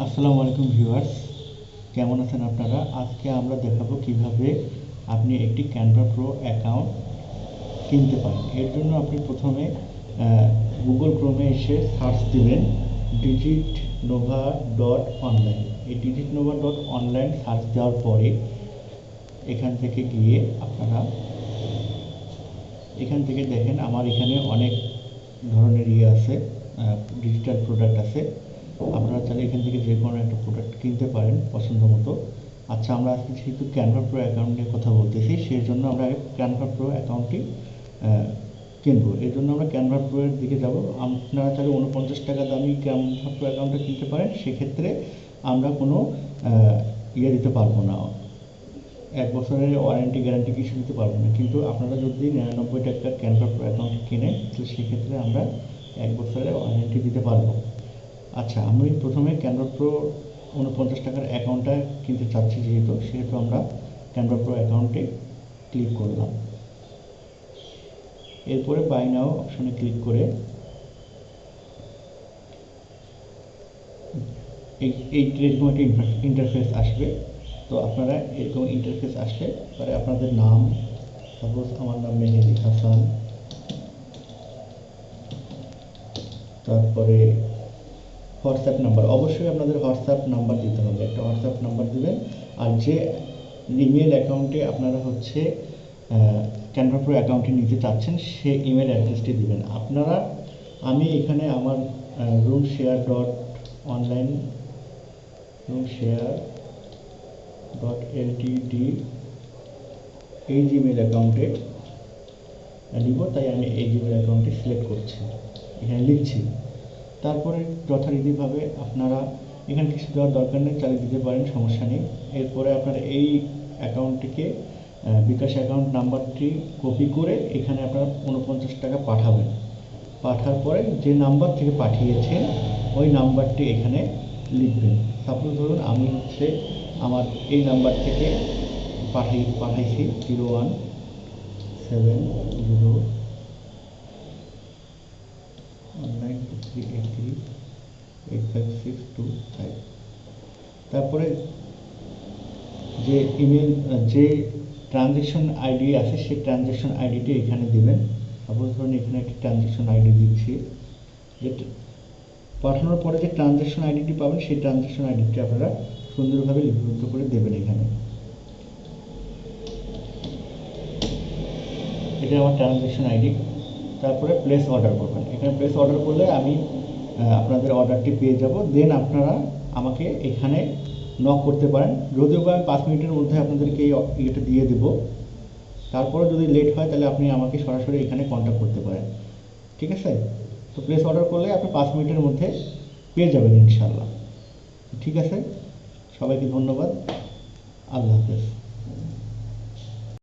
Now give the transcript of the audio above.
আসসালামু আলাইকুম ভিউয়ার্স, কেমন আছেন আপনারা? আজকে আমরা দেখাবো কিভাবে আপনি একটি ক্যানভা প্রো অ্যাকাউন্ট কিনতে পারেন। এর জন্য আপনি প্রথমে গুগল ক্রোমে এসে সার্চ দিবেন digitnova.online। এই digitnova.online সার্চ দেওয়ার পরে এখান থেকে গিয়ে আপনারা এখান থেকে দেখেন আমার এখানে অনেক ধরনের আছে, ডিজিটাল প্রোডাক্ট আছে। আপনারা চাইলে এখান থেকে যে কোনো একটা প্রোডাক্ট কিনতে পারেন পছন্দ মতো। আচ্ছা, আমরা আজকে যেহেতু ক্যানভা প্রো অ্যাকাউন্ট নিয়ে কথা বলতেছি, সেই জন্য আমরা ক্যানভা প্রো অ্যাকাউন্টটি কিনবো। এর জন্য আমরা ক্যানভা প্রো এর দিকে যাব। আপনারা চাইলে 49 টাকা দামি ক্যানভা প্রো অ্যাকাউন্টটা কিনতে পারেন। সেক্ষেত্রে আমরা কোনো ইয়ে দিতে পারবো না, 1 বছরের ওয়ারেন্টি গ্যারান্টি কিছু দিতে পারবো না। কিন্তু আপনারা যদি 99 টাকার ক্যানভা প্রো অ্যাকাউন্ট কিনেন, তো সেক্ষেত্রে আমরা 1 বছরের ওয়ারেন্টি দিতে পারবো। আচ্ছা, আমি প্রথমে ক্যানভা প্রো 49 টাকার অ্যাকাউন্টটা কিনতে চাচ্ছি, সেহেতু আমরা ক্যানভা প্রো অ্যাকাউন্টে ক্লিক করলাম। এরপরে বাই নাও অপশনে ক্লিক করে এরকম একটা ইন্টারফেস আসবে। তো আপনারা এরকম ইন্টারফেস আসলে পরে আপনাদের নাম, সাপোজ আমার নাম মেহেদি হাসান, তারপরে হোয়াটসঅ্যাপ নাম্বার, অবশ্যই আপনাদের হোয়াটসঅ্যাপ নাম্বার দিতে হবে, একটা হোয়াটসঅ্যাপ নাম্বার দেবেন। আর যে ইমেল অ্যাকাউন্টে আপনারা ক্যানভা প্রো অ্যাকাউন্টে নিতে চাচ্ছেন, সে ইমেল অ্যাড্রেসটি দিবেন আপনারা। আমি এখানে আমার roomshare.online roomshare.ltd এই জিমেল অ্যাকাউন্টে নিব, তাই আমি এই জিমেল অ্যাকাউন্টটি সিলেক্ট করছি, এখানে লিখছি। তারপরে যথারীতিভাবে আপনারা এখানে কিছু দেওয়ার দরকার নেই, চালিয়ে দিতে পারেন, সমস্যা নেই। এরপরে আপনারা এই অ্যাকাউন্টটিকে বিকাশ অ্যাকাউন্ট নাম্বারটি কপি করে এখানে আপনারা 49 টাকা পাঠাবেন। পাঠার পরে যে নাম্বার থেকে পাঠিয়েছেন ওই নাম্বারটি এখানে লিখবেন। সাপোজ ধরুন আমি আমার এই নাম্বার থেকে পাঠাইছি 01701923838565। তারপরে যে ইমেল যে ট্রানজ্যাকশন আইডি আছে সেই ট্রানজ্যাকশন আইডিটি এখানে দেবেন। সাপোজ ধরুন এখানে একটি ট্রানজ্যাকশন আইডি দিচ্ছি, যে পাঠানোর পরে যে ট্রানজ্যাকশন আইডিটি পাবেন সেই ট্রানজ্যাকশন আইডিটি আপনারা সুন্দরভাবে লিপিবদ্ধ করে দেবেন এখানে। এটা আমার ট্রানজ্যাকশন আইডি। তারপরে প্লেস অর্ডার করবেন। এখানে প্লেস অর্ডার করলে আমি আপনাদের অর্ডারটি পেয়ে যাব। দেন আপনারা আমাকে এখানে নক করতে পারেন, যদিও বা আমি 5 মিনিটের মধ্যে আপনাদেরকে এই ইয়েটা দিয়ে দেবো। তারপরে যদি লেট হয় তাহলে আপনি আমাকে সরাসরি এখানে কন্ট্যাক্ট করতে পারেন, ঠিক আছে? তো প্লেস অর্ডার করলে আপনি 5 মিনিটের মধ্যে পেয়ে যাবেন ইনশাল্লাহ। ঠিক আছে, সবাইকে ধন্যবাদ, আল্লাহ হাফেজ।